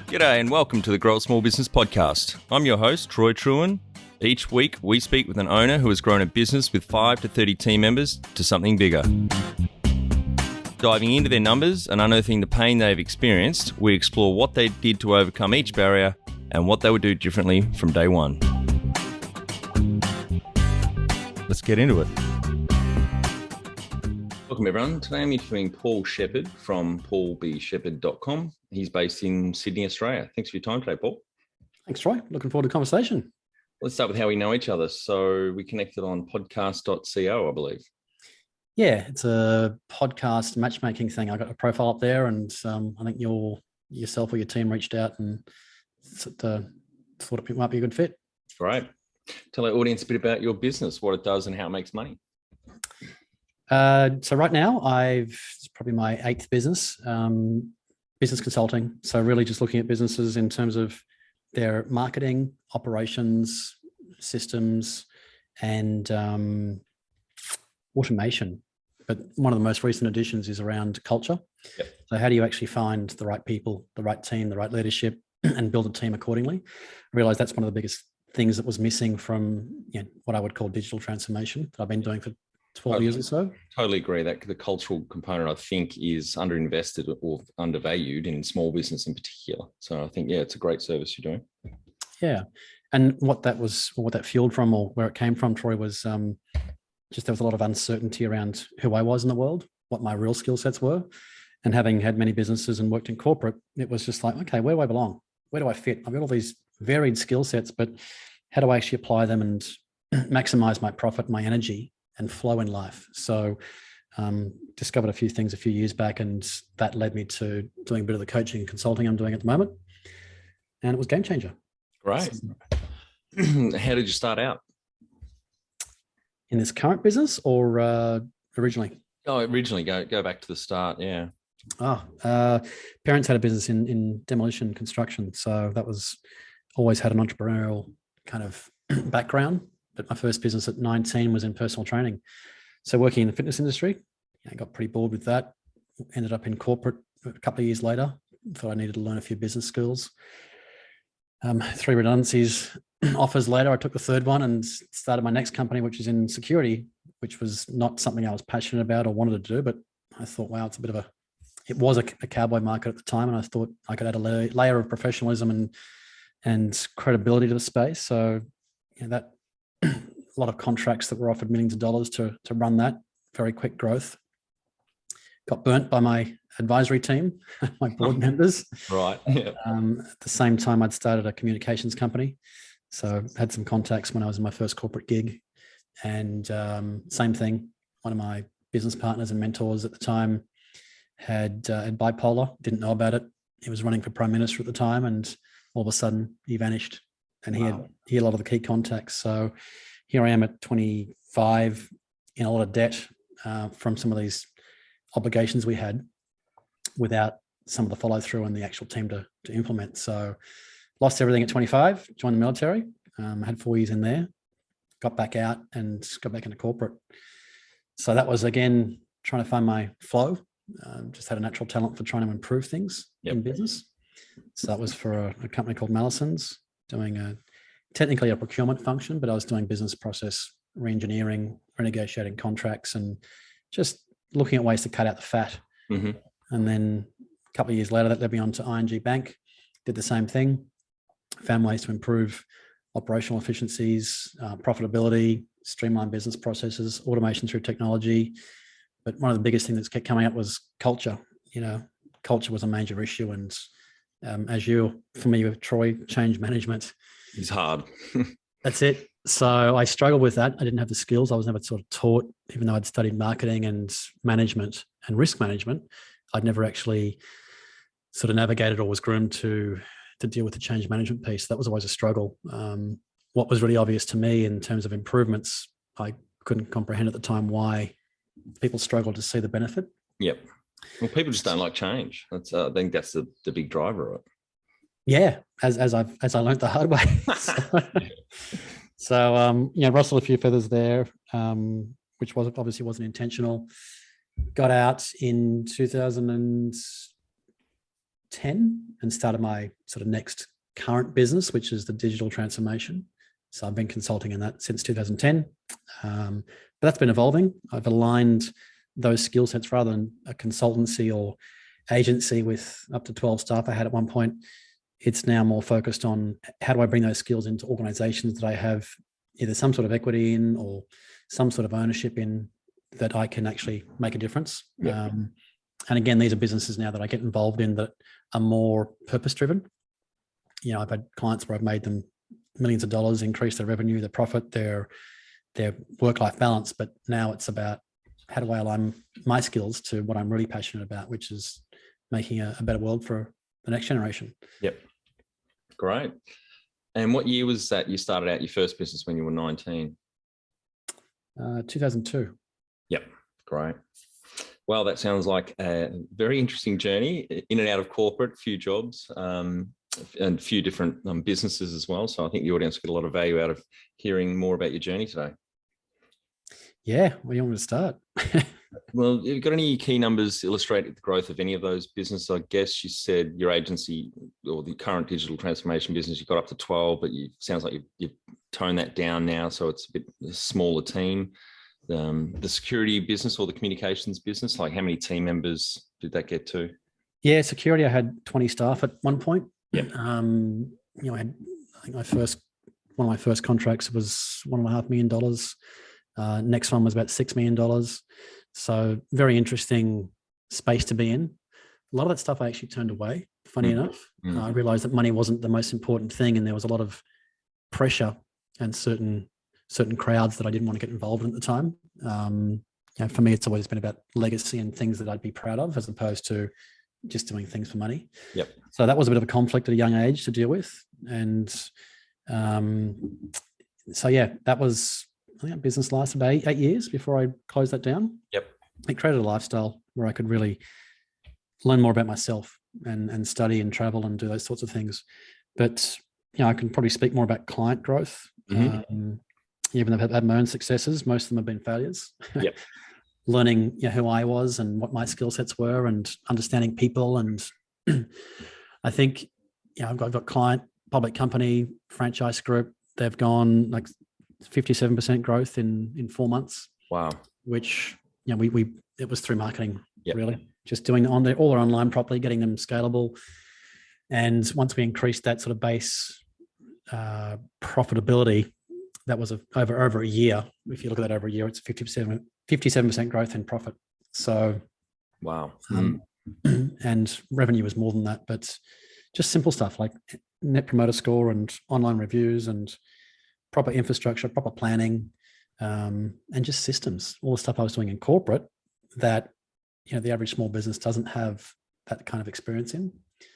G'day and welcome to the Grow a Small Business Podcast. I'm your host, Troy Truen. Each week, we speak with an owner who has grown a business with 5 to 30 team members to something bigger. Diving into their numbers and unearthing the pain they've experienced, we explore what they did to overcome each barrier and what they would do differently from day one. Let's get into it. Welcome everyone. Today I'm interviewing Paulbshepherd from Paulbshepherd.com. He's based in Sydney, Australia. Thanks for your time today, Paul. Thanks, Troy. Looking forward to the conversation. Let's start with how we know each other. So we connected on podcast.co, I believe. Yeah, it's a podcast matchmaking thing. I got a profile up there, and I think yourself or your team reached out and thought it might be a good fit. Great. Tell our audience a bit about your business, what it does and how it makes money. So right now, it's probably my 8th business, business consulting. So really just looking at businesses in terms of their marketing, operations, systems, and automation. But one of the most recent additions is around culture. Yep. So how do you actually find the right people, the right team, the right leadership, and build a team accordingly? I realized that's one of the biggest things that was missing from what I would call digital transformation that I've been doing for 12 years or so. Totally agree that the cultural component, I think, is underinvested or undervalued in small business in particular. So I think, it's a great service you're doing. Yeah. And what that fueled from, or where it came from, Troy, was just there was a lot of uncertainty around who I was in the world, what my real skill sets were. And having had many businesses and worked in corporate, it was just like, okay, where do I belong? Where do I fit? I've got all these varied skill sets, but how do I actually apply them and maximize my profit, my energy, and flow in life? So discovered a few things a few years back, and that led me to doing a bit of the coaching and consulting I'm doing at the moment. And it was game changer. Great. How did you start out? In this current business or originally? Oh, originally. Go back to the start, yeah. Parents had a business in demolition construction. So that was always had an entrepreneurial kind of background. But my first business at 19 was in personal training. So working in the fitness industry, I got pretty bored with that. Ended up in corporate a couple of years later. Thought I needed to learn a few business skills. 3 redundancies offers later, I took the 3rd one and started my next company, which is in security, which was not something I was passionate about or wanted to do. But I thought, wow, it was a cowboy market at the time. And I thought I could add a layer of professionalism and credibility to the space. So that a lot of contracts that were offered millions of dollars to run that, very quick growth. Got burnt by my advisory team, my board members. Right. Yeah. At the same time, I'd started a communications company. So had some contacts when I was in my first corporate gig. And same thing, one of my business partners and mentors at the time had bipolar, didn't know about it. He was running for Prime Minister at the time, and all of a sudden he vanished. And he had a lot of the key contacts. So here I am at 25 in a lot of debt from some of these obligations we had without some of the follow through and the actual team to implement. So lost everything at 25, joined the military, had 4 years in there, got back out and got back into corporate. So that was, again, trying to find my flow. Just had a natural talent for trying to improve things in business. So that was for a company called Mallison's, doing technically a procurement function, but I was doing business process re-engineering, renegotiating contracts, and just looking at ways to cut out the fat. Mm-hmm. And then a couple of years later, that led me on to ING Bank, did the same thing, found ways to improve operational efficiencies, profitability, streamline business processes, automation through technology. But one of the biggest things that's kept coming up was culture. Culture was a major issue. And as you're familiar with, Troy, change management. It's hard. That's it. So I struggled with that. I didn't have the skills. I was never sort of taught, even though I'd studied marketing and management and risk management, I'd never actually sort of navigated or was groomed to deal with the change management piece. That was always a struggle. What was really obvious to me in terms of improvements, I couldn't comprehend at the time why people struggled to see the benefit. Yep. Well, people just don't like change. I think that's the big driver of it. Yeah, as I learned the hard way. So rustled a few feathers there, which obviously wasn't intentional. Got out in 2000 and and started my sort of next current business, which is the digital transformation. So I've been consulting in that since 2010. But that's been evolving. I've aligned those skill sets rather than a consultancy or agency with up to 12 staff I had at one point. It's now more focused on how do I bring those skills into organizations that I have either some sort of equity in or some sort of ownership in, that I can actually make a difference. Yep. And again, these are businesses now that I get involved in that are more purpose-driven. I've had clients where I've made them millions of dollars, increase their revenue, their profit, their work-life balance. But now it's about how do I align my skills to what I'm really passionate about, which is making a better world for the next generation. Yep. Great. And what year was that you started out your first business when you were 19? 2002. Yep. Great. Well, that sounds like a very interesting journey in and out of corporate, few jobs, and a few different businesses as well. So I think the audience will get a lot of value out of hearing more about your journey today. Yeah. Where do you want me to start? Well, have you got any key numbers illustrating the growth of any of those businesses? I guess you said your agency or the current digital transformation business, you got up to 12, but sounds like you've toned that down now. So it's a bit smaller team. The security business or the communications business, like how many team members did that get to? Yeah, security, I had 20 staff at one point. Yeah. I think one of my first contracts was $1.5 million. Next one was about $6 million. So very interesting space to be in. A lot of that stuff I actually turned away, funny enough. I realized that money wasn't the most important thing, and there was a lot of pressure and certain crowds that I didn't want to get involved in at the time. For me, it's always been about legacy and things that I'd be proud of, as opposed to just doing things for money. Yep. So that was a bit of a conflict at a young age to deal with. And that was, I think that business lasted 8 years before I closed that down. Yep. It created a lifestyle where I could really learn more about myself and study and travel and do those sorts of things. But, I can probably speak more about client growth. Even though I've had my own successes, most of them have been failures. Yep. Learning who I was and what my skill sets were and understanding people. And I think, I've got client, public company, franchise group. They've gone like 57% growth in 4 months. Wow. Which, it was through marketing, Yep. really. Just doing all their online properly, getting them scalable. And once we increased that sort of base profitability, that was over a year. If you look at that over a year, it's 57% growth in profit. So, wow. And revenue was more than that, but just simple stuff like net promoter score and online reviews and proper infrastructure, proper planning, and just systems, all the stuff I was doing in corporate that, the average small business doesn't have that kind of experience in.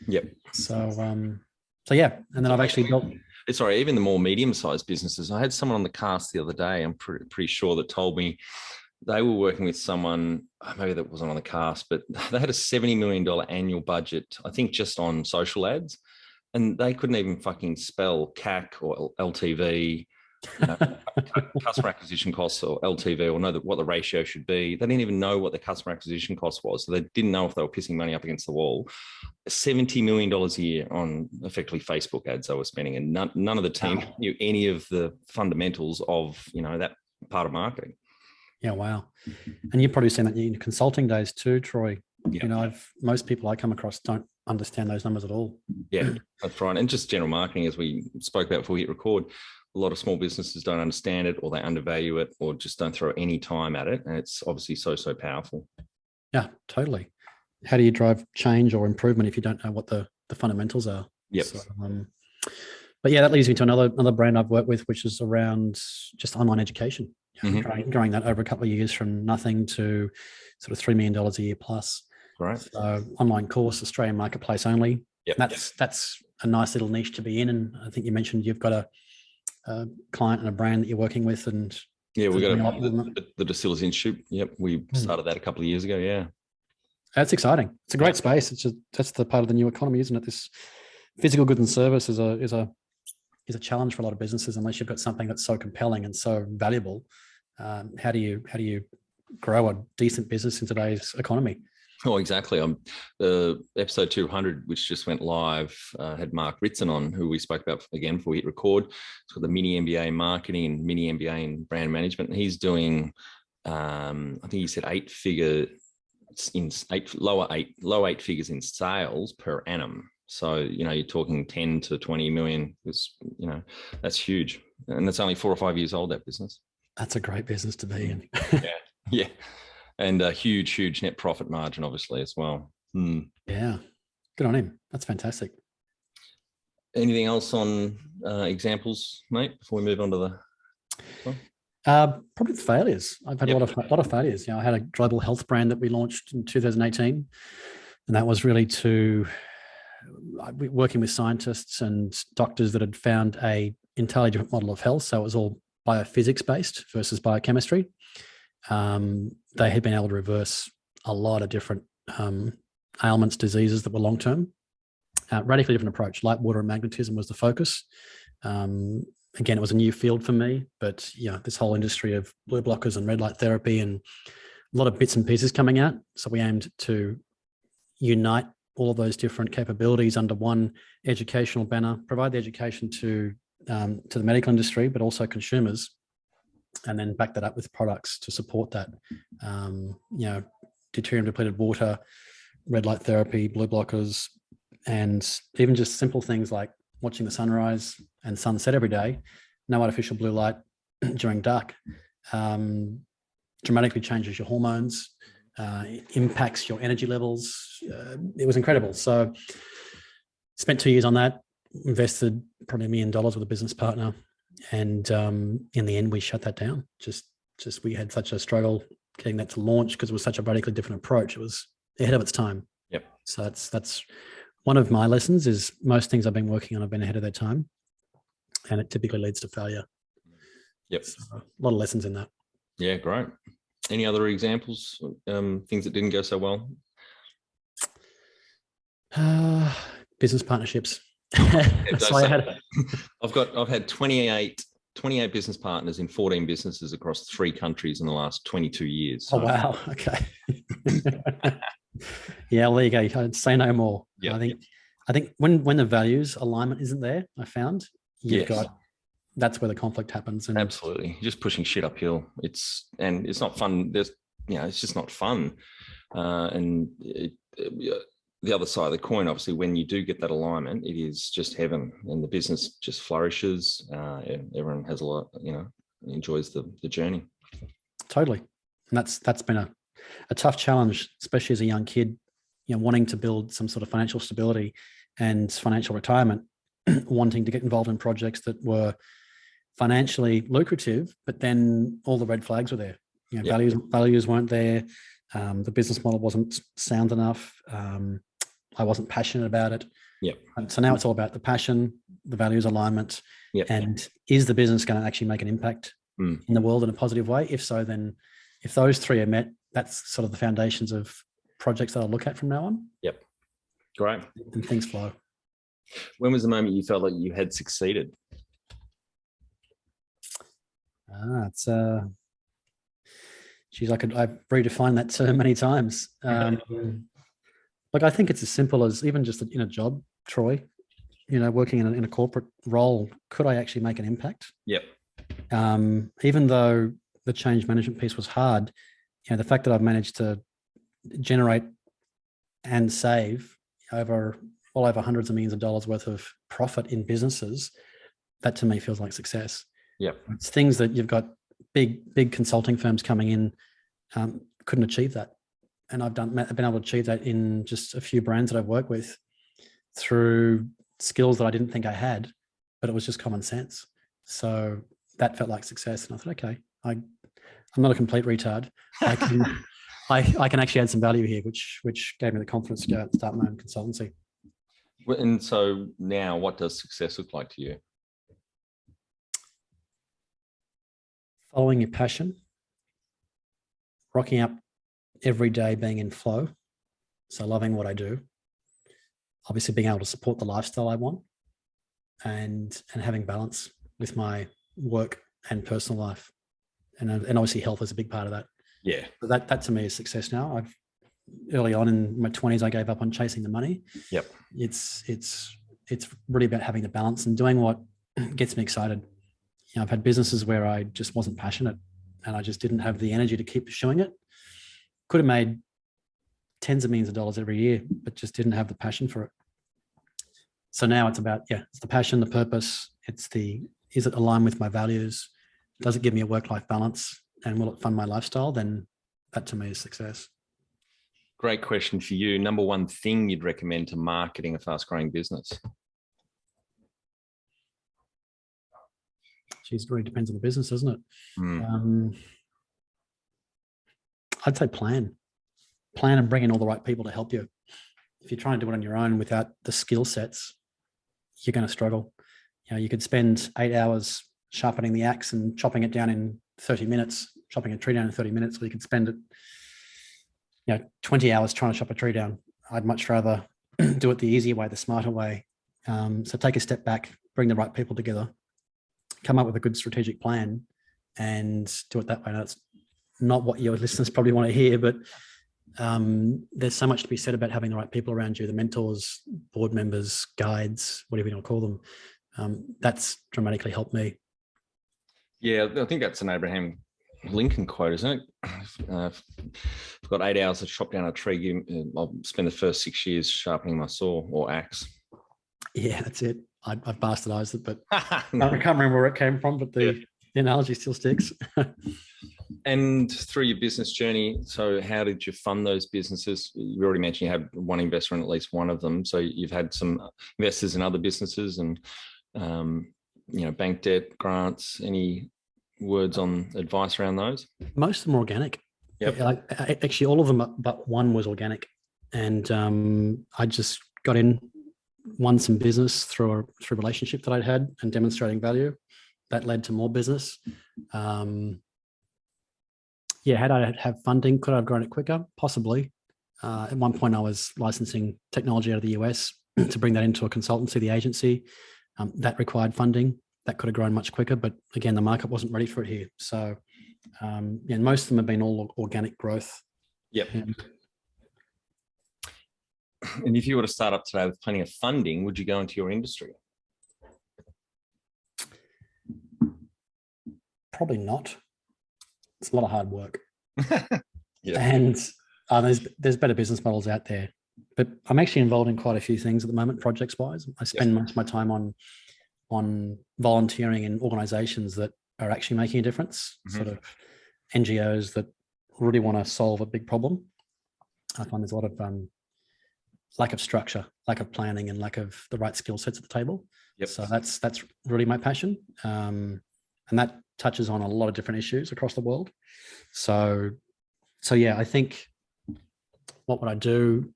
Yep. So yeah. And then I've actually built. Sorry, even the more medium-sized businesses. I had someone on the cast the other day, I'm pretty sure, that told me they were working with someone, maybe that wasn't on the cast, but they had a $70 million annual budget, I think just on social ads, and they couldn't even fucking spell CAC or LTV, customer acquisition costs or LTV, or know what the ratio should be. They didn't even know what the customer acquisition cost was. So they didn't know if they were pissing money up against the wall. $70 million a year on effectively Facebook ads they were spending, and none of the team knew any of the fundamentals of, that part of marketing. Yeah, wow. And you've probably seen that in consulting days too, Troy. Yeah. Most people I come across don't understand those numbers at all. Yeah, that's right. And just general marketing, as we spoke about before we hit record, a lot of small businesses don't understand it, or they undervalue it, or just don't throw any time at it. And it's obviously so powerful. Yeah, totally. How do you drive change or improvement if you don't know what the fundamentals are? Yep. So, but yeah, that leads me to another brand I've worked with, which is around just online education. Growing that over a couple of years from nothing to sort of $3 million a year plus. Right. So online course, Australian marketplace only. Yep. That's a nice little niche to be in. And I think you mentioned you've got a client and a brand that you're working with, and yeah, we got the Distillers Institute. Yep, we started that a couple of years ago. Yeah, that's exciting. It's a great space. That's the part of the new economy, isn't it? This physical goods and service is a challenge for a lot of businesses unless you've got something that's so compelling and so valuable. How do you grow a decent business in today's economy? Oh, exactly. Episode 200, which just went live, had Mark Ritson on, who we spoke about again before we hit record. It's called the Mini MBA in Marketing and Mini MBA in Brand Management. And he's doing, I think he said low eight figures in sales per annum. So, you're talking 10 to 20 million. That's huge. And that's only 4 or 5 years old, that business. That's a great business to be in. Yeah. And a huge net profit margin, obviously, as well. Yeah. Good on him. That's fantastic. Anything else on examples, mate, before we move on to the... Probably the failures. I've had a lot of failures. I had a global health brand that we launched in 2018, and that was really working with scientists and doctors that had found a entirely different model of health. So it was all biophysics based versus biochemistry. They had been able to reverse a lot of different ailments, diseases that were long term. Radically different approach. Light, water, and magnetism was the focus. Again, it was a new field for me, but this whole industry of blue blockers and red light therapy and a lot of bits and pieces coming out. So we aimed to unite all of those different capabilities under one educational banner, provide the education to the medical industry, but also consumers, and then back that up with products to support that. Deuterium depleted water, red light therapy, blue blockers, and even just simple things like watching the sunrise and sunset every day, no artificial blue light during dark, dramatically changes your hormones, impacts your energy levels. It was incredible. So spent 2 years on that, invested probably $1 million with a business partner. And in the end, we shut that down. Just we had such a struggle getting that to launch because it was such a radically different approach. It was ahead of its time. Yep. So that's one of my lessons is most things I've been working on have been ahead of their time, and it typically leads to failure. Yep. So a lot of lessons in that. Yeah, great. Any other examples, things that didn't go so well? Business partnerships. So I've had 28 business partners in 14 businesses across 3 countries in the last 22 years. So. Oh, wow. Okay. Yeah, well, there you go. I'd say no more. Yep. I think when the values alignment isn't there, I found that's where the conflict happens. And absolutely, just pushing shit uphill. It's not fun. It's just not fun. The other side of the coin, obviously, when you do get that alignment, it is just heaven, and the business just flourishes. Everyone has a lot, enjoys the journey. Totally, and that's been a tough challenge, especially as a young kid, wanting to build some sort of financial stability and financial retirement, wanting to get involved in projects that were financially lucrative, but then all the red flags were there. Values weren't there. The business model wasn't sound enough. I wasn't passionate about it. Yep. And so now it's all about the passion, the values alignment, and is the business going to actually make an impact in the world in a positive way? If so, then if those 3 are met, that's sort of the foundations of projects that I'll look at from now on. Yep. Great. And things flow. When was the moment you felt like you had succeeded? I've redefined that term many times. Look, I think it's as simple as even just in a job, Troy, working in a corporate role, could I actually make an impact? Yep. Even though the change management piece was hard, the fact that I've managed to generate and save over hundreds of millions of dollars worth of profit in businesses, that to me feels like success. Yeah, it's things that you've got big consulting firms coming in couldn't achieve that, and I've been able to achieve that in just a few brands that I've worked with through skills that I didn't think I had, but it was just common sense. So that felt like success, and I thought, okay, I'm not a complete retard. I can actually add some value here, which gave me the confidence to go out and start my own consultancy. And so now, what does success look like to you? Following your passion, rocking up every day, being in flow. So loving what I do, obviously being able to support the lifestyle I want, and having balance with my work and personal life. And obviously health is a big part of that. Yeah. But that to me is success now. early on in my 20s, I gave up on chasing the money. Yep. It's really about having the balance and doing what gets me excited. I've had businesses where I just wasn't passionate and I just didn't have the energy to keep pursuing it. Could have made tens of millions of dollars every year, but just didn't have the passion for it. So now it's about, it's the passion, the purpose. Is it aligned with my values? Does it give me a work-life balance? And will it fund my lifestyle? Then that to me is success. Great question for you. Number one thing you'd recommend to marketing a fast-growing business? Geez, it really depends on the business, doesn't it? I'd say plan and bring in all the right people to help you. If you're trying to do it on your own without the skill sets, you're going to struggle. You could spend 8 hours sharpening the axe and chopping it down in 30 minutes, chopping a tree down in 30 minutes, or you could spend it, 20 hours trying to chop a tree down. I'd much rather do it the easier way, the smarter way. So take a step back, bring the right people together, come up with a good strategic plan and do it that way. Now, it's not what your listeners probably want to hear, but there's so much to be said about having the right people around you, the mentors, board members, guides, whatever you want to call them. That's dramatically helped me. Yeah, I think that's an Abraham Lincoln quote, isn't it? I've got 8 hours to chop down a tree. I'll spend the first 6 years sharpening my saw or axe. Yeah, that's it. I've bastardized it, but I can't remember where it came from, but the analogy still sticks. And through your business journey, so how did you fund those businesses? You already mentioned you had one investor in at least one of them. So you've had some investors in other businesses and, bank debt, grants. Any words on advice around those? Most of them are organic. Yep. Actually, all of them, but one was organic. And I just got in, won some business through a relationship that I'd had and demonstrating value. That led to more business. Had I have funding, could I have grown it quicker? Possibly. At one point, I was licensing technology out of the US to bring that into a consultancy, the agency. That required funding. That could have grown much quicker, but again, the market wasn't ready for it here. So, most of them have been all organic growth. Yep. And if you were to start up today with plenty of funding, would you go into your industry? Probably not. It's a lot of hard work. Yeah. And there's better business models out there. But I'm actually involved in quite a few things at the moment, projects-wise. I spend much of my time on volunteering in organizations that are actually making a difference, sort of NGOs that really want to solve a big problem. I find there's a lot of lack of structure, lack of planning, and lack of the right skill sets at the table. Yep. So that's really my passion. And that touches on a lot of different issues across the world. So yeah, I think what would I do?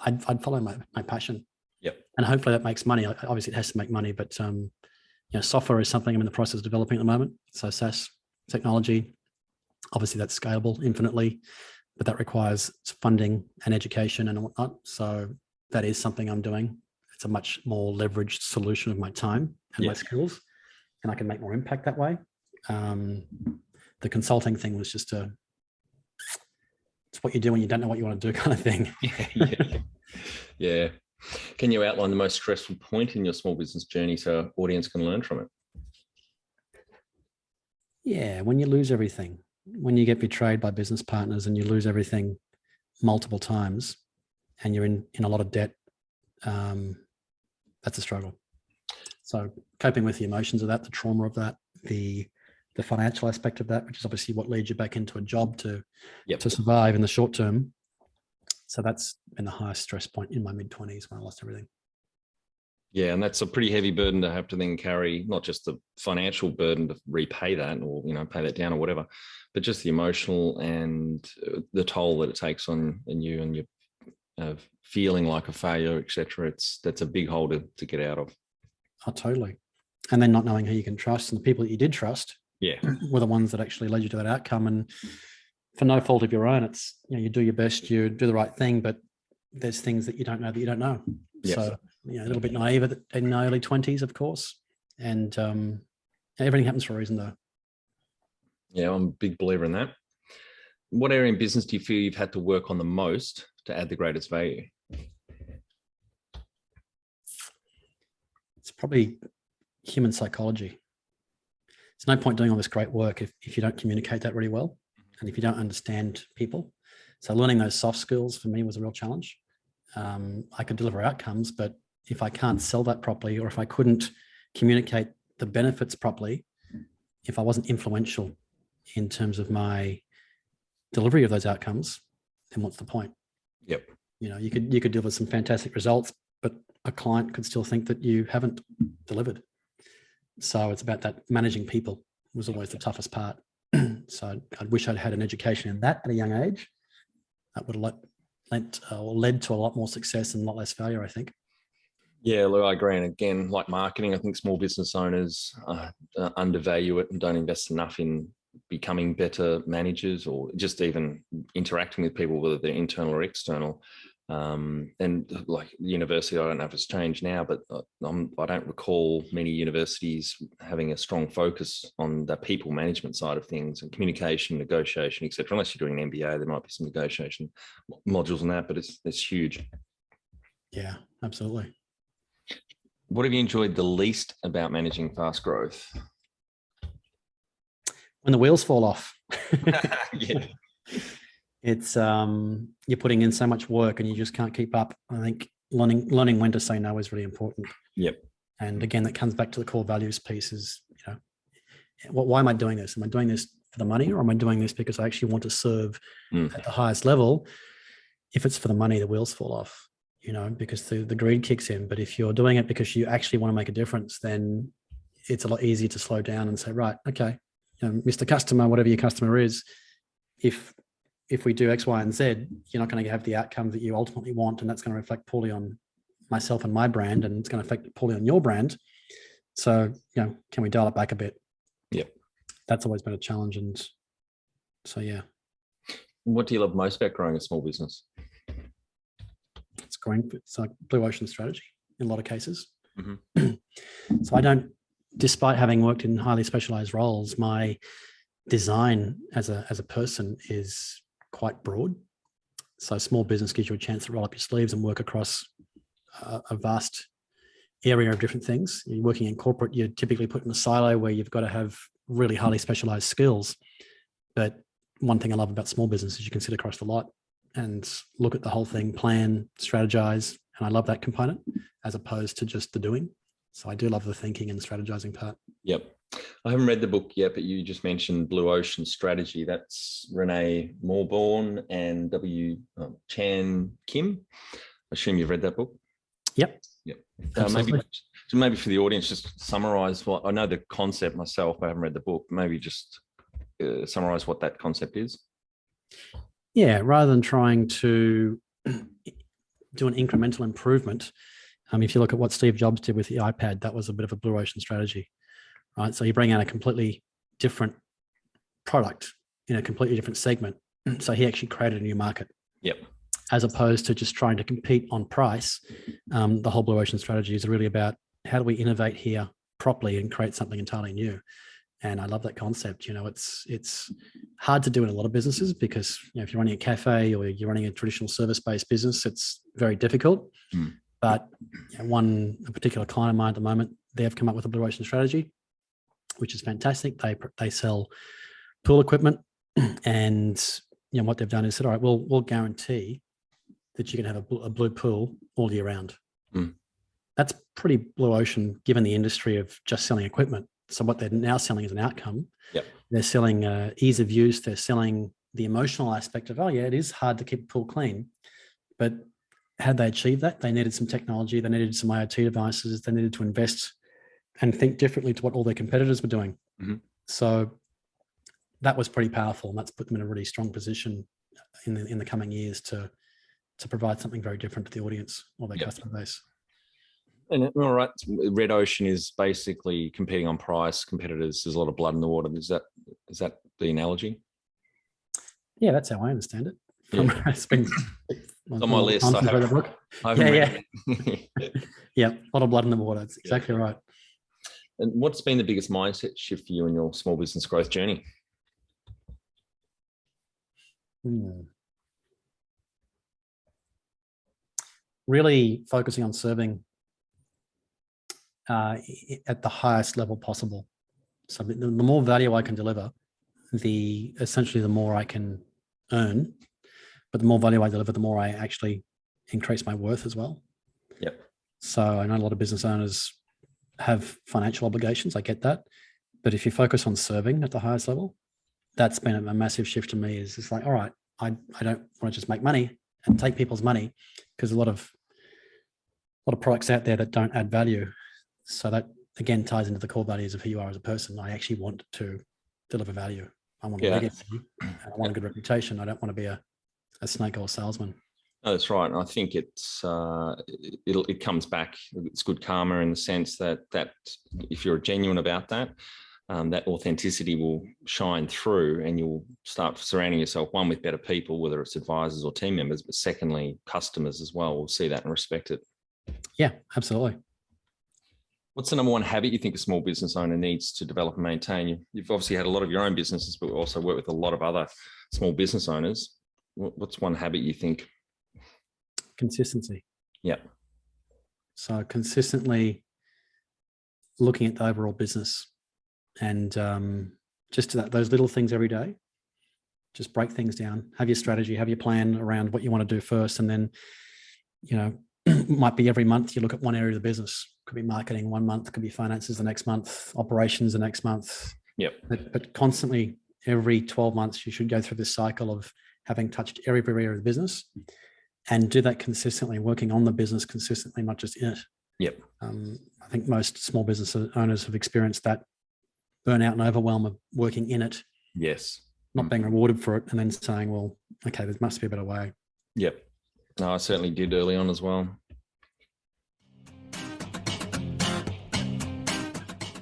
I'd follow my passion. Yep. And hopefully that makes money. Obviously it has to make money, but software is something I'm in the process of developing at the moment. So SaaS technology, obviously that's scalable infinitely, but that requires funding and education and whatnot. So that is something I'm doing. It's a much more leveraged solution of my time and my skills, and I can make more impact that way. The consulting thing was just it's what you do when you don't know what you want to do kind of thing. Yeah. Can you outline the most stressful point in your small business journey so our audience can learn from it? Yeah, when you lose everything, when you get betrayed by business partners and you lose everything multiple times and you're in a lot of debt, that's a struggle. So coping with the emotions of that, the trauma of that, the financial aspect of that, which is obviously what leads you back into a job to survive in the short term. So that's been the highest stress point in my mid-20s when I lost everything. Yeah, and that's a pretty heavy burden to have to then carry, not just the financial burden to repay that or, pay that down or whatever, but just the emotional and the toll that it takes on you and your feeling like a failure, etc. That's a big hole to get out of. Oh, totally. And then not knowing who you can trust, and the people that you did trust were the ones that actually led you to that outcome. And for no fault of your own, it's, you do your best, you do the right thing, but there's things that you don't know that you don't know. Yes. So, a little bit naive in the early 20s, of course. And everything happens for a reason, though. Yeah, I'm a big believer in that. What area in business do you feel you've had to work on the most to add the greatest value? It's probably human psychology. There's no point doing all this great work if you don't communicate that really well and if you don't understand people. So learning those soft skills for me was a real challenge. I could deliver outcomes, but if I can't sell that properly, or if I couldn't communicate the benefits properly, if I wasn't influential in terms of my delivery of those outcomes, then what's the point? Yep. You know, you could deliver some fantastic results, but a client could still think that you haven't delivered. So it's about that managing people was always the toughest part. So I wish I'd had an education in that at a young age. That would have led to a lot more success and a lot less failure, I think. Yeah, look, I agree. And again, like marketing, I think small business owners undervalue it and don't invest enough in becoming better managers or just even interacting with people, whether they're internal or external. And like university, I don't know if it's changed now, but I don't recall many universities having a strong focus on the people management side of things and communication, negotiation, etc. Unless you're doing an MBA, there might be some negotiation modules on that, but it's huge. Yeah, absolutely. What have you enjoyed the least about managing fast growth? When the wheels fall off. Yeah. It's you're putting in so much work and you just can't keep up. I think learning when to say no is really important. Yep. And again, that comes back to the core values piece is, you know, why am I doing this? Am I doing this for the money, or am I doing this because I actually want to serve at the highest level? If it's for the money, the wheels fall off, you know, because the greed kicks in. But if you're doing it because you actually want to make a difference, then it's a lot easier to slow down and say, right, okay, you know, Mr. Customer, whatever your customer is, if we do X, Y, and Z, you're not going to have the outcome that you ultimately want. And that's going to reflect poorly on myself and my brand, and it's going to affect poorly on your brand. So, you know, can we dial it back a bit? Yep. That's always been a challenge. And so, yeah. What do you love most about growing a small business? It's like blue ocean strategy in a lot of cases. Mm-hmm. So despite having worked in highly specialized roles, my design as a person is quite broad. So small business gives you a chance to roll up your sleeves and work across a vast area of different things. You're working in corporate, you're typically put in a silo where you've got to have really highly specialized skills. But one thing I love about small business is you can sit across the lot and look at the whole thing, plan, strategize. And I love that component as opposed to just the doing. So I do love the thinking and strategizing part. Yep. I haven't read the book yet, but you just mentioned Blue Ocean Strategy. That's Renee Morborn and Chan Kim. I assume you've read that book. Yep. Yep. Maybe for the audience, just summarize what I know the concept myself, but I haven't read the book. Maybe just summarize what that concept is. Yeah, rather than trying to do an incremental improvement, if you look at what Steve Jobs did with the iPad, that was a bit of a blue ocean strategy, right? So you bring out a completely different product in a completely different segment. So he actually created a new market. Yep. As opposed to just trying to compete on price. The whole blue ocean strategy is really about how do we innovate here properly and create something entirely new. And I love that concept. You know, it's hard to do in a lot of businesses because, you know, if you're running a cafe or you're running a traditional service-based business, it's very difficult. But you know, a particular client of mine at the moment, they have come up with a blue ocean strategy, which is fantastic. They sell pool equipment, and you know what they've done is said, all right, we'll guarantee that you can have a blue pool all year round. That's pretty blue ocean given the industry of just selling equipment. So what they're now selling is an outcome. Yep. They're selling ease of use. They're selling the emotional aspect of, oh yeah, it is hard to keep a pool clean. But had they achieved that, they needed some technology. They needed some IoT devices. They needed to invest and think differently to what all their competitors were doing. So that was pretty powerful. And that's put them in a really strong position in the coming years to provide something very different to the audience or their customer base. And all right, red ocean is basically competing on price. Competitors, there's a lot of blood in the water. Is that the analogy? Yeah, that's how I understand it. It's been on my list. I read the book. Yeah. Yeah, a lot of blood in the water. That's exactly right. And what's been the biggest mindset shift for you in your small business growth journey? Really focusing on serving at the highest level possible. So the more value I can deliver, essentially the more I can earn. But the more value I deliver, the more I actually increase my worth as well. Yep. So I know a lot of business owners have financial obligations. I get that. But if you focus on serving at the highest level, that's been a massive shift to me. Is it's like, all right, I don't want to just make money and take people's money, because a lot of products out there that don't add value. So that again ties into the core values of who you are as a person. I actually want to deliver value. I want to make it, and I want a good reputation. I don't want to be a snake oil salesman. No, that's right. And I think it comes back. It's good karma in the sense that if you're genuine about that, that authenticity will shine through, and you'll start surrounding yourself, one, with better people, whether it's advisors or team members, but secondly, customers as well will see that and respect it. Yeah, absolutely. What's the number one habit you think a small business owner needs to develop and maintain? You've obviously had a lot of your own businesses, but we also work with a lot of other small business owners. What's one habit you think? Consistency. Yeah. So consistently looking at the overall business, and just those little things every day. Just break things down. Have your strategy. Have your plan around what you want to do first, and then, might be every month you look at one area of the business. Could be marketing one month, could be finances the next month, operations the next month. Yep. But constantly, every 12 months, you should go through this cycle of having touched every area of the business, and do that consistently, working on the business consistently, not just in it. Yep. I think most small business owners have experienced that burnout and overwhelm of working in it. Yes. Not being rewarded for it, and then saying, well, okay, there must be a better way. Yep. No, I certainly did early on as well.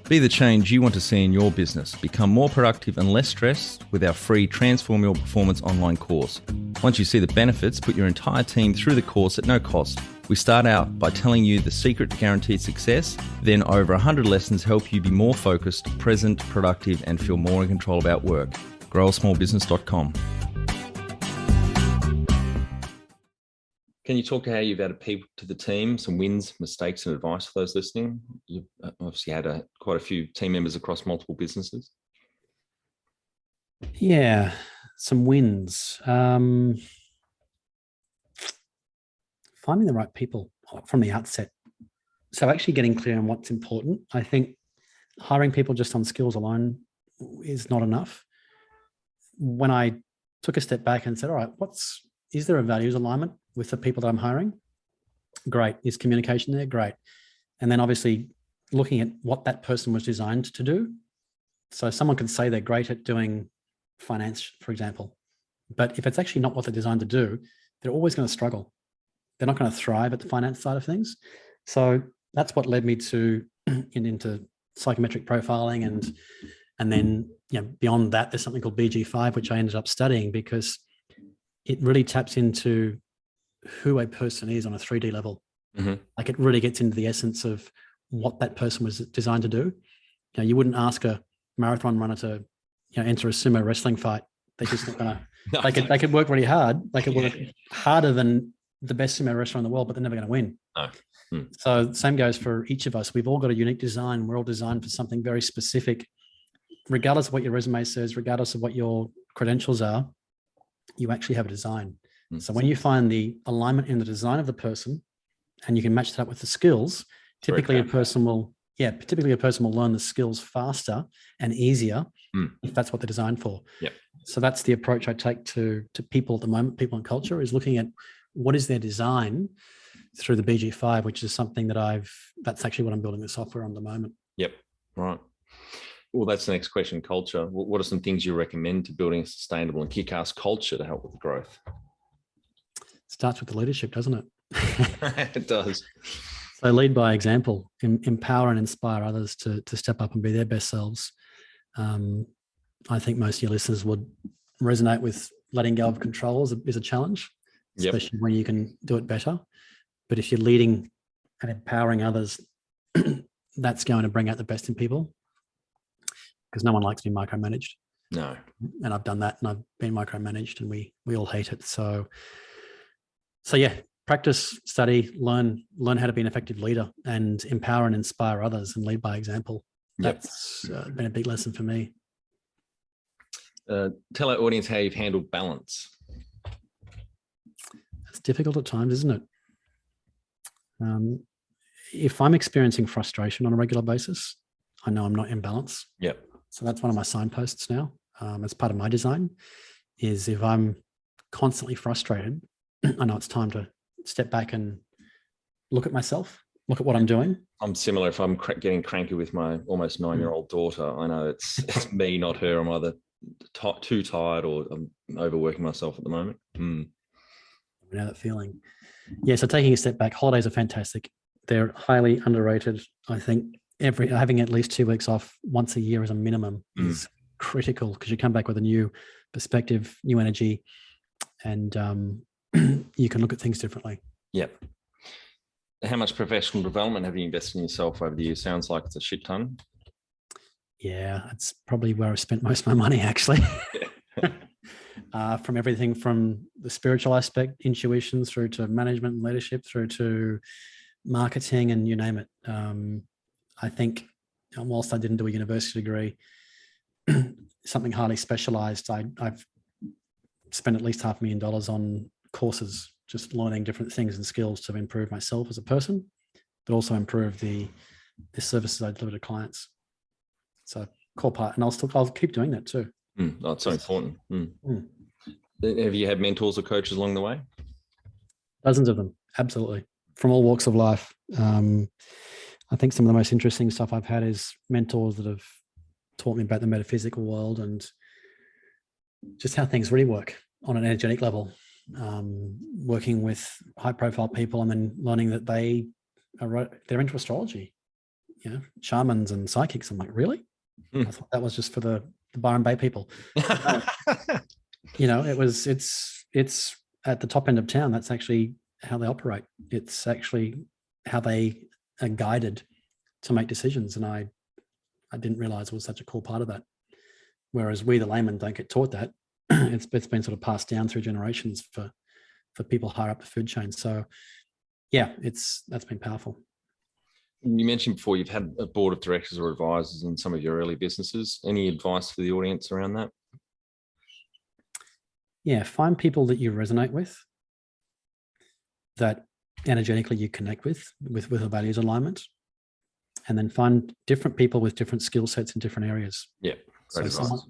Be the change you want to see in your business. Become more productive and less stressed with our free Transform Your Performance online course. Once you see the benefits, put your entire team through the course at no cost. We start out by telling you the secret to guaranteed success. Then over 100 lessons help you be more focused, present, productive, and feel more in control about work. growasmallbusiness.com. Can you talk to how you've added people to the team, some wins, mistakes, and advice for those listening? You've obviously had quite a few team members across multiple businesses. Yeah, some wins. Finding the right people from the outset. So actually getting clear on what's important. I think hiring people just on skills alone is not enough. When I took a step back and said, all right, is there a values alignment with the people that I'm hiring? Great. Is communication there? Great. And then obviously looking at what that person was designed to do. So someone can say they're great at doing finance, for example, but if it's actually not what they're designed to do, they're always going to struggle. They're not going to thrive at the finance side of things. So that's what led me to into psychometric profiling, and then beyond that, there's something called BG5, which I ended up studying because it really taps into who a person is on a 3D level. Mm-hmm. Like it really gets into the essence of what that person was designed to do. You wouldn't ask a marathon runner to enter a sumo wrestling fight. They're just not gonna. No, they could work really hard. They could work harder than the best sumo wrestler in the world, but they're never going to win. No. So same goes for each of us. We've all got a unique design. We're all designed for something very specific, regardless of what your resume says, regardless of what your credentials are. You actually have a design. So when you find the alignment in the design of the person, and you can match that up with the skills, typically a person will learn the skills faster and easier if that's what they're designed for. Yep. So that's the approach I take to people at the moment. People and culture is looking at what is their design through the BG5, which is something that's actually what I'm building the software on at the moment. Yep. Right. Well, that's the next question, culture. What are some things you recommend to building a sustainable and kick-ass culture to help with the growth? Starts with the leadership, doesn't it? It does. So lead by example, empower and inspire others to step up and be their best selves. I think most of your listeners would resonate with letting go of control is a challenge, especially when you can do it better. But if you're leading and empowering others, that's going to bring out the best in people, because no one likes to be micromanaged. No. And I've done that, and I've been micromanaged, and we all hate it. So yeah, practice, study, learn how to be an effective leader, and empower and inspire others, and lead by example. Yep. That's been a big lesson for me. Tell our audience how you've handled balance. It's difficult at times, isn't it? If I'm experiencing frustration on a regular basis, I know I'm not in balance. Yep. So that's one of my signposts now. As part of my design, is if I'm constantly frustrated, I know it's time to step back and look at myself, look at what I'm doing. I'm similar. If I'm getting cranky with my almost 9-year-old daughter, I know it's me, not her. I'm either too tired or I'm overworking myself at the moment. I know that feeling. Yeah, so taking a step back, holidays are fantastic. They're highly underrated. I think having at least 2 weeks off once a year as a minimum is critical, because you come back with a new perspective, new energy, and you can look at things differently. Yep. How much professional development have you invested in yourself over the years? Sounds like it's a shit ton. Yeah, that's probably where I've spent most of my money, actually. From everything from the spiritual aspect, intuition, through to management and leadership, through to marketing, and you name it. I think whilst I didn't do a university degree, something highly specialized, I've spent at least $500,000 on courses, just learning different things and skills to improve myself as a person, but also improve the services I deliver to clients. So core part, and I'll keep doing that too. That's so important. Have you had mentors or coaches along the way? Dozens of them, absolutely, from all walks of life. I think some of the most interesting stuff I've had is mentors that have taught me about the metaphysical world and just how things really work on an energetic level. Working with high-profile people and then learning that they're into astrology, shamans and psychics. I'm like, really? I thought that was just for the Byron Bay people. It's at the top end of town. That's actually how they operate. It's actually how they are guided to make decisions. And I didn't realize it was such a cool part of that. Whereas we, the laymen, don't get taught that. It's been sort of passed down through generations for people higher up the food chain. So yeah, that's been powerful. You mentioned before you've had a board of directors or advisors in some of your early businesses. Any advice for the audience around that? Yeah, find people that you resonate with, that energetically you connect with a values alignment, and then find different people with different skill sets in different areas. Yeah, great advice.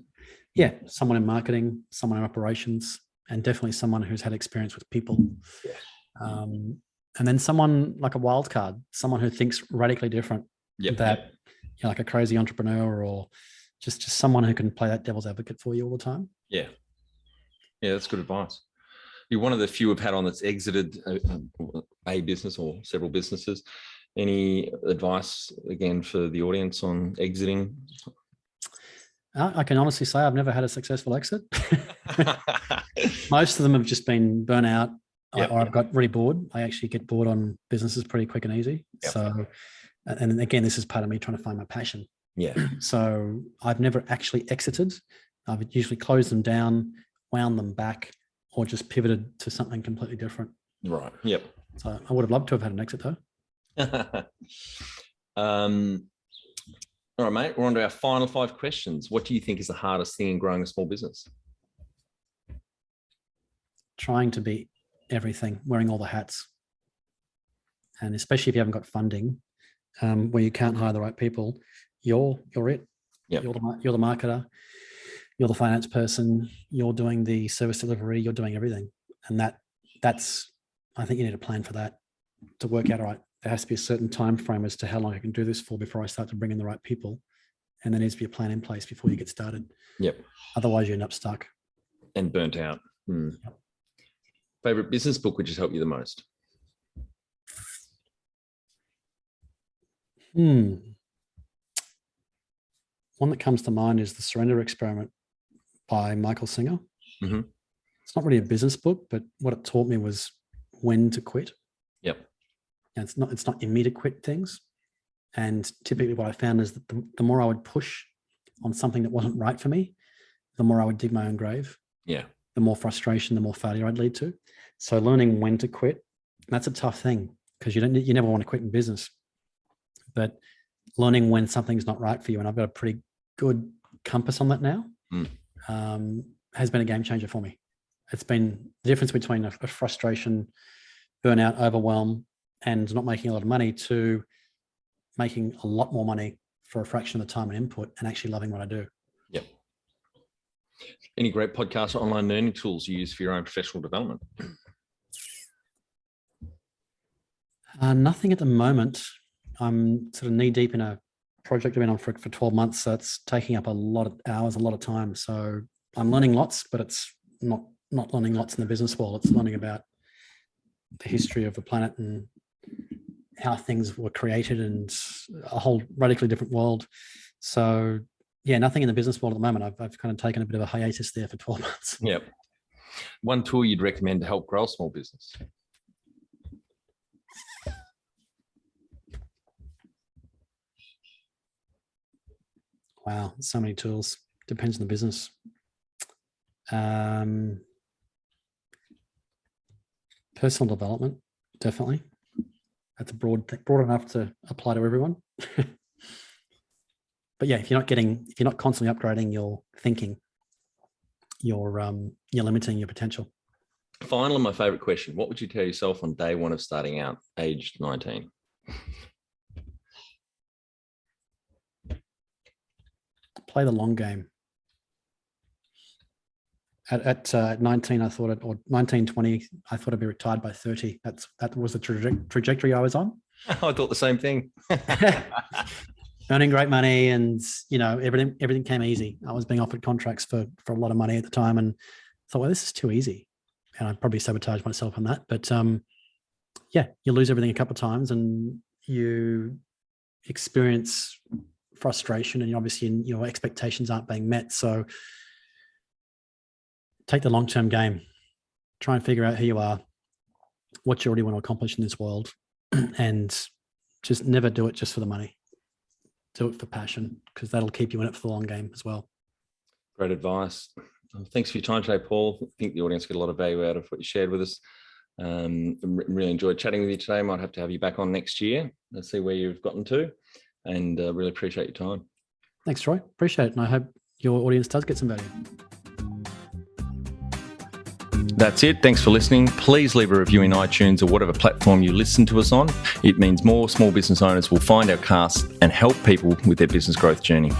Someone in marketing, someone in operations, and definitely someone who's had experience with people. Yeah. And then someone like a wild card, someone who thinks radically different. Like a crazy entrepreneur, or just someone who can play that devil's advocate for you all the time. Yeah, that's good advice. You're one of the few we've had on that's exited a business or several businesses. Any advice again for the audience on exiting? I can honestly say I've never had a successful exit. Most of them have just been burnout, or I've got really bored. I actually get bored on businesses pretty quick and easy. Yep. So, and again, this is part of me trying to find my passion. Yeah. So I've never actually exited. I've usually closed them down, wound them back, or just pivoted to something completely different. Right. Yep. So I would have loved to have had an exit though. All right, mate. We're on to our final 5 questions. What do you think is the hardest thing in growing a small business? Trying to be everything, wearing all the hats. And especially if you haven't got funding, where you can't hire the right people, you're it. Yep. You're the marketer, you're the finance person, you're doing the service delivery, you're doing everything. And that's I think you need a plan for that to work out, all right, there has to be a certain time frame as to how long I can do this for before I start to bring in the right people. And there needs to be a plan in place before you get started. Yep. Otherwise you end up stuck. And burnt out. Yep. Favorite business book which has helped you the most? One that comes to mind is The Surrender Experiment by Michael Singer. Mm-hmm. It's not really a business book, but what it taught me was when to quit. Yep. And it's not in me to quit things. And typically what I found is that the more I would push on something that wasn't right for me, the more I would dig my own grave. Yeah. The more frustration, the more failure I'd lead to. So learning when to quit, that's a tough thing because you never want to quit in business. But learning when something's not right for you, and I've got a pretty good compass on that now, has been a game changer for me. It's been the difference between a frustration, burnout, overwhelm, and not making a lot of money to making a lot more money for a fraction of the time and input and actually loving what I do. Yep. Any great podcast or online learning tools you use for your own professional development? Nothing at the moment. I'm sort of knee deep in a project I've been on for 12 months. So it's taking up a lot of hours, a lot of time. So I'm learning lots, but it's not learning lots in the business world. It's learning about the history of the planet and how things were created and a whole radically different world. So yeah, nothing in the business world at the moment. I've kind of taken a bit of a hiatus there for 12 months. Yep. One tool you'd recommend to help grow a small business? Wow, so many tools. Depends on the business. Personal development, definitely. That's a broad enough to apply to everyone. But yeah, if you're not constantly upgrading your thinking, you're limiting your potential. Finally, my favorite question: what would you tell yourself on day one of starting out, aged 19? Play the long game. At 19, I thought or 19, 20, I thought I'd be retired by 30. That was the trajectory I was on. I thought the same thing. Earning great money, and everything came easy. I was being offered contracts for a lot of money at the time, and thought, well, this is too easy, and I probably sabotaged myself on that. But yeah, you lose everything a couple of times, and you experience frustration, and obviously your expectations aren't being met. So take the long-term game, try and figure out who you are, what you already want to accomplish in this world, and just never do it just for the money. Do it for passion, because that'll keep you in it for the long game as well. Great advice. Thanks for your time today, Paul. I think the audience get a lot of value out of what you shared with us. Really enjoyed chatting with you today. Might have to have you back on next year. Let's see where you've gotten to, and really appreciate your time. Thanks, Troy. Appreciate it. And I hope your audience does get some value. That's it. Thanks for listening. Please leave a review in iTunes or whatever platform you listen to us on. It means more small business owners will find our cast and help people with their business growth journey.